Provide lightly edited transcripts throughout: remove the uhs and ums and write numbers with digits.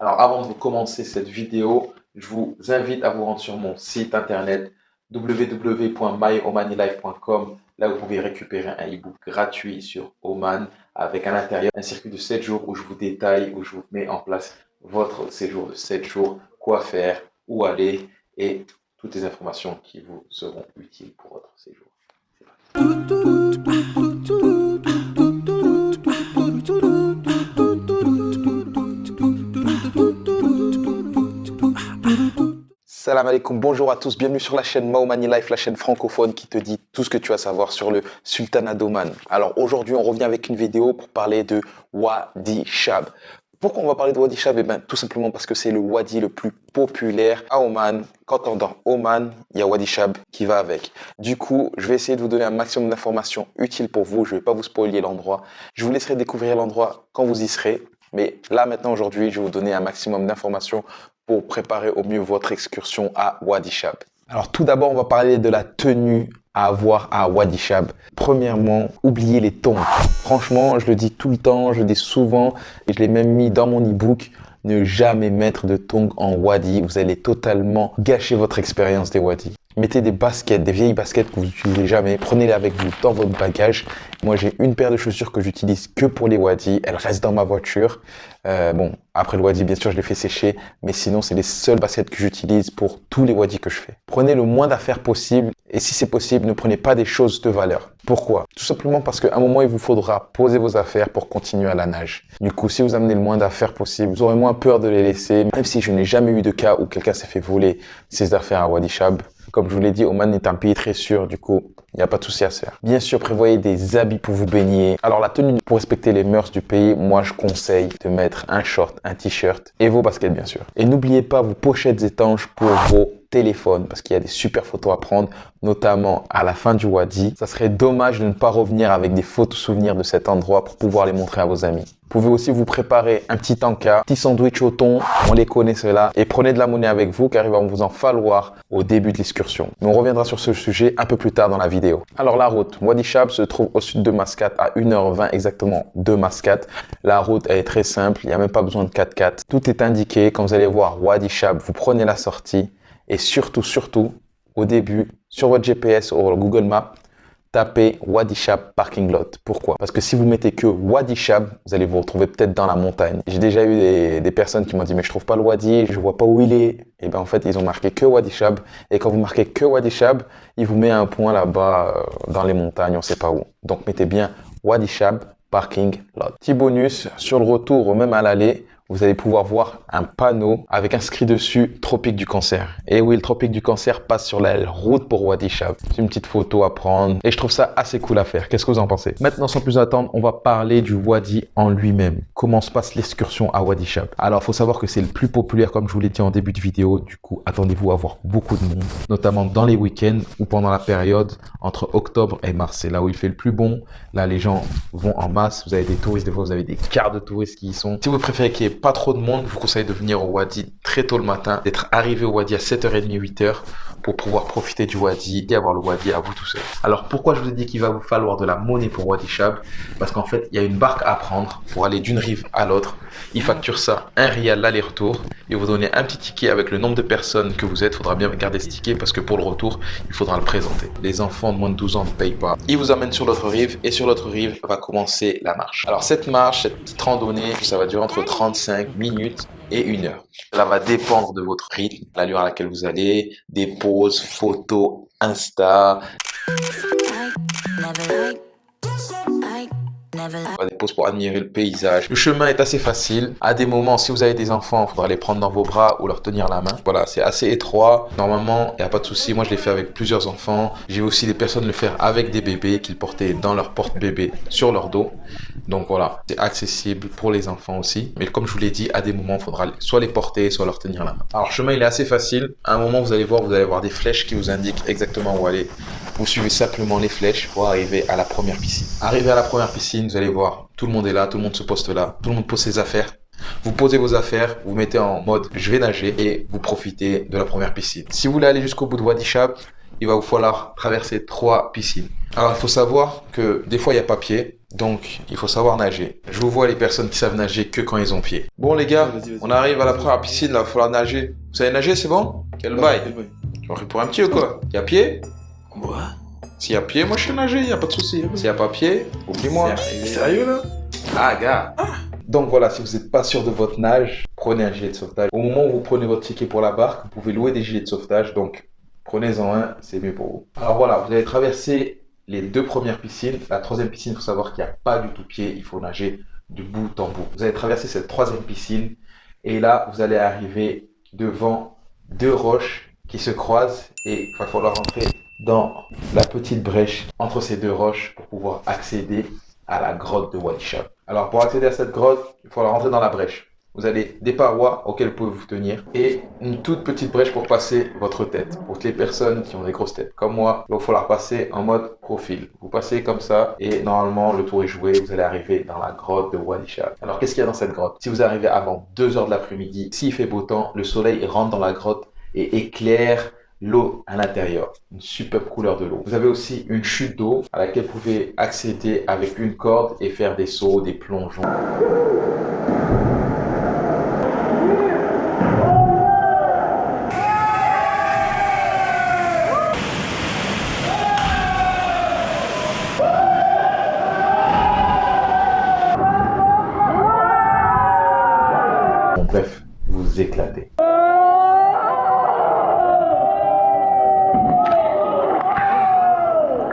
Alors, avant de commencer cette vidéo, je vous invite à vous rendre sur mon site internet www.myomanilife.com. Là, vous pouvez récupérer un e-book gratuit sur Oman avec à l'intérieur un circuit de 7 jours où je vous détaille, où je vous mets en place votre séjour de 7 jours, quoi faire, où aller et toutes les informations qui vous seront utiles pour votre séjour. Salam alaikum, bonjour à tous, bienvenue sur la chaîne Maomani Life, la chaîne francophone qui te dit tout ce que tu as à savoir sur le sultanat d'Oman. Alors aujourd'hui, on revient avec une vidéo pour parler de Wadi Shab. Pourquoi on va parler de Wadi Shab? Eh bien, tout simplement parce que c'est le wadi le plus populaire à Oman. Quand on est dans Oman, il y a Wadi Shab qui va avec. Du coup, je vais essayer de vous donner un maximum d'informations utiles pour vous. Je ne vais pas vous spoiler l'endroit. Je vous laisserai découvrir l'endroit quand vous y serez. Mais là, maintenant, aujourd'hui, je vais vous donner un maximum d'informations pour préparer au mieux votre excursion à Wadi Shab. Alors tout d'abord, on va parler de la tenue à avoir à Wadi Shab. Premièrement, oubliez les tongs. Franchement, je le dis tout le temps, je le dis souvent et je l'ai même mis dans mon e-book. Ne jamais mettre de tongs en wadi. Vous allez totalement gâcher votre expérience des wadis. Mettez des baskets, des vieilles baskets que vous n'utilisez jamais. Prenez-les avec vous dans votre bagage. Moi, j'ai une paire de chaussures que j'utilise que pour les wadis. Elle reste dans ma voiture. Bon, après le wadi, bien sûr, je les fais sécher. Mais sinon, c'est les seules baskets que j'utilise pour tous les wadis que je fais. Prenez le moins d'affaires possible. Et si c'est possible, ne prenez pas des choses de valeur. Pourquoi? Tout simplement parce qu'à un moment, il vous faudra poser vos affaires pour continuer à la nage. Du coup, si vous amenez le moins d'affaires possible, vous aurez moins peur de les laisser. Même si je n'ai jamais eu de cas où quelqu'un s'est fait voler ses affaires à Wadi Shab. Comme je vous l'ai dit, Oman est un pays très sûr, du coup, il n'y a pas de souci à se faire. Bien sûr, prévoyez des habits pour vous baigner. Alors, la tenue pour respecter les mœurs du pays, moi, je conseille de mettre un short, un t-shirt et vos baskets, bien sûr. Et n'oubliez pas vos pochettes étanches pour vos téléphones parce qu'il y a des super photos à prendre, notamment à la fin du wadi. Ça serait dommage de ne pas revenir avec des photos souvenirs de cet endroit pour pouvoir les montrer à vos amis. Vous pouvez aussi vous préparer un petit tanka, un petit sandwich au thon, on les connaît ceux-là, et prenez de la monnaie avec vous car il va vous en falloir au début de l'excursion. Mais on reviendra sur ce sujet un peu plus tard dans la vidéo. Alors la route, Wadi Shab se trouve au sud de Mascate à 1h20 exactement de Mascate. La route elle est très simple, il n'y a même pas besoin de 4x4. Tout est indiqué, quand vous allez voir Wadi Shab, vous prenez la sortie et surtout, au début, sur votre GPS ou Google Maps, tapez Wadi Shab Parking Lot. Pourquoi? Parce que si vous mettez que Wadi Shab, vous allez vous retrouver peut-être dans la montagne. J'ai déjà eu des personnes qui m'ont dit mais je trouve pas le Wadi, je vois pas où il est. Et bien en fait ils ont marqué que Wadi Shab. Et quand vous marquez que Wadi Shab, il vous met un point là-bas dans les montagnes, on sait pas où. Donc mettez bien Wadi Shab Parking Lot. Petit bonus, sur le retour ou même à l'aller, vous allez pouvoir voir un panneau avec inscrit dessus Tropique du Cancer. Et oui, le Tropique du Cancer passe sur la route pour Wadi Shab. C'est une petite photo à prendre et je trouve ça assez cool à faire. Qu'est-ce que vous en pensez? Maintenant, sans plus attendre, on va parler du wadi en lui-même. Comment se passe l'excursion à Wadi Shab? Alors, il faut savoir que c'est le plus populaire, comme je vous l'ai dit en début de vidéo. Du coup, attendez-vous à voir beaucoup de monde, notamment dans les week-ends ou pendant la période entre octobre et mars. C'est là où il fait le plus bon. Là, les gens vont en masse. Vous avez des touristes, des fois, vous avez des quarts de touristes qui y sont. Si vous préférez qu'il n'y ait pas trop de monde, je vous conseille de venir au wadi très tôt le matin, d'être arrivé au wadi à 7h30, 8h pour pouvoir profiter du wadi et avoir le wadi à vous tout seul. Alors pourquoi je vous ai dit qu'il va vous falloir de la monnaie pour Wadi Shab? Parce qu'en fait, il y a une barque à prendre pour aller d'une rive à l'autre. Il facture ça 1 rial l'aller-retour et vous donnez un petit ticket avec le nombre de personnes que vous êtes. Il faudra bien garder ce ticket parce que pour le retour, il faudra le présenter. Les enfants de moins de 12 ans ne payent pas. Il vous amène sur l'autre rive et sur l'autre rive va commencer la marche. Alors cette marche, cette petite randonnée, ça va durer entre 35 minutes et 1 heure. Cela va dépendre de votre rythme, l'allure à laquelle vous allez, des pauses, photos, Insta. Des pauses pour admirer le paysage. Le chemin est assez facile. À des moments, si vous avez des enfants, il faudra les prendre dans vos bras ou leur tenir la main. Voilà, c'est assez étroit. Normalement, il n'y a pas de souci. Moi, je l'ai fait avec plusieurs enfants. J'ai vu aussi des personnes le faire avec des bébés qu'ils portaient dans leur porte-bébé sur leur dos. Donc voilà, c'est accessible pour les enfants aussi. Mais comme je vous l'ai dit, à des moments, il faudra soit les porter, soit leur tenir la main. Alors, le chemin, il est assez facile. À un moment, vous allez voir des flèches qui vous indiquent exactement où aller. Vous suivez simplement les flèches pour arriver à la première piscine. Arrivé à la première piscine, vous allez voir, tout le monde est là, tout le monde se poste là, tout le monde pose ses affaires. Vous posez vos affaires, vous mettez en mode je vais nager et vous profitez de la première piscine. Si vous voulez aller jusqu'au bout de Wadi Shab, il va vous falloir traverser 3 piscines. Alors il faut savoir que des fois il y a pas pied, Donc, il faut savoir nager. Je vous vois les personnes qui savent nager que quand ils ont pied. Bon les gars, on arrive à la première piscine, là, il va falloir nager. Vous savez nager, c'est bon? Quel bail? Tu m'as pris pour un petit ou quoi? Y a pied? Quoi? S'il y a pied, moi je sais nager, y a pas de souci. S'il y a pas pied, oublie-moi. Sérieux là? Ah gars. Donc voilà, si vous n'êtes pas sûr de votre nage, prenez un gilet de sauvetage. Au moment où vous prenez votre ticket pour la barque, vous pouvez louer des gilets de sauvetage, donc prenez-en un, c'est mieux pour vous. Alors voilà, vous allez traverser les 2 premières piscines. La 3e piscine, il faut savoir qu'il n'y a pas du tout pied, il faut nager de bout en bout. Vous allez traverser cette 3e piscine et là, vous allez arriver devant 2 roches qui se croisent et il va falloir rentrer dans la petite brèche entre ces 2 roches pour pouvoir accéder à la grotte de Wadi Shab. Alors pour accéder à cette grotte, il faut rentrer dans la brèche. Vous avez des parois auxquelles vous pouvez vous tenir et une toute petite brèche pour passer votre tête. Pour toutes les personnes qui ont des grosses têtes comme moi, il va falloir passer en mode profil. Vous passez comme ça et normalement le tour est joué. Vous allez arriver dans la grotte de Wadi Shab. Alors qu'est-ce qu'il y a dans cette grotte? Si vous arrivez avant 2 heures de l'après-midi, s'il fait beau temps, le soleil rentre dans la grotte et éclaire l'eau à l'intérieur, une superbe couleur de l'eau. Vous avez aussi une chute d'eau à laquelle vous pouvez accéder avec une corde et faire des sauts, des plongeons. Bon, bref, vous éclatez.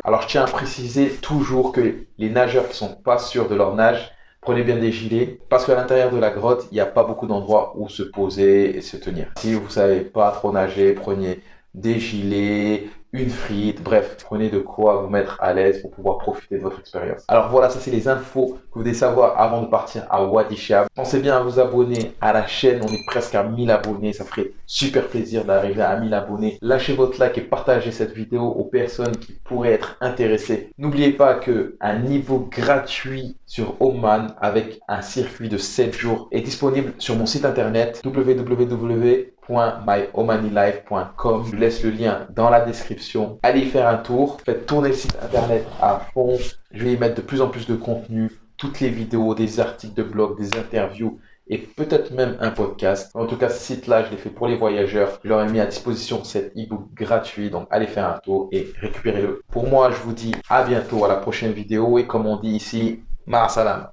Alors, je tiens à préciser toujours que les nageurs qui sont pas sûrs de leur nage, prenez bien des gilets parce qu'à l'intérieur de la grotte, il n'y a pas beaucoup d'endroits où se poser et se tenir. Si vous savez pas trop nager, prenez des gilets, une frite, bref, prenez de quoi vous mettre à l'aise pour pouvoir profiter de votre expérience. Alors voilà, ça c'est les infos que vous devez savoir avant de partir à Wadi Shab. Pensez bien à vous abonner à la chaîne, on est presque à 1000 abonnés, ça ferait super plaisir d'arriver à 1000 abonnés. Lâchez votre like et partagez cette vidéo aux personnes qui pourraient être intéressées. N'oubliez pas que un niveau gratuit sur Oman avec un circuit de 7 jours est disponible sur mon site internet www.myomanilife.com. Je vous laisse le lien dans la description. Allez y faire un tour, faites tourner le site internet à fond. Je vais y mettre de plus en plus de contenu, toutes les vidéos, des articles de blog, des interviews et peut-être même un podcast. En tout cas, ce site-là, je l'ai fait pour les voyageurs. Je leur ai mis à disposition cet e-book gratuit. Donc, allez faire un tour et récupérez-le. Pour moi, je vous dis à bientôt à la prochaine vidéo. Et comme on dit ici, ma salam.